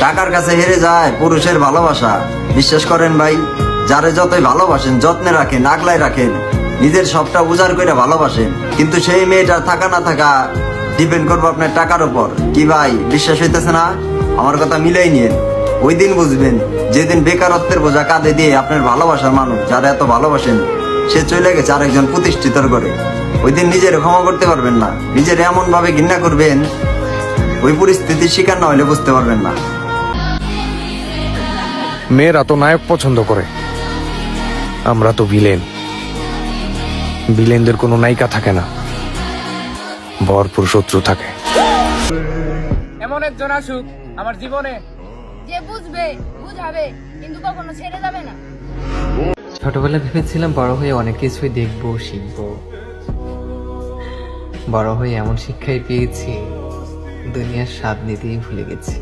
টাকার কাছে হেরে যায় পুরুষের ভালোবাসা। বিশ্বাস করেন ভাই, যারে যতই ভালোবাসেন, যত্নে রাখেন, আগলায় রাখেন, নিজের সবটা উজাড় করে ভালোবাসেন, কিন্তু সেই মেয়েটা থাকা না থাকা ডিপেন্ড করবো আপনার টাকার উপর। কি ভাই, বিশ্বাস হইতেছে না? আমার কথা মিলাই নিয়েন। ওই দিন বুঝবেন যেদিন বেকারত্বের বোঝা কাঁধে দিয়ে আপনার ভালোবাসার মানুষ, যারা এত ভালোবাসেন, সে চলে গেছে আরেকজন প্রতিষ্ঠিত করে। ওই দিন নিজের ক্ষমা করতে পারবেন না, নিজের এমন ভাবে ঘৃণা করবেন, ওই পরিস্থিতির শিকার না হলে বুঝতে পারবেন না। মেয়েরা তো নায়ক পছন্দ করে, আমরা তো ভিলেন। ভিলেনদের কোনো নায়িকা থাকে না, ভরপুর শত্রু থাকে। এমন একজন আসুক আমার জীবনে, যে বুঝবে, বুঝাবে, কিন্তু কখনো ছেড়ে যাবে না। ছোটবেলায় ভেবেছিলাম বড় হয়ে অনেক কিছুই দেখবো, শিখবো। বড় হয়ে এমন শিক্ষাই পেয়েছি, দুনিয়ার স্বাদ নিতেই ভুলে গেছি।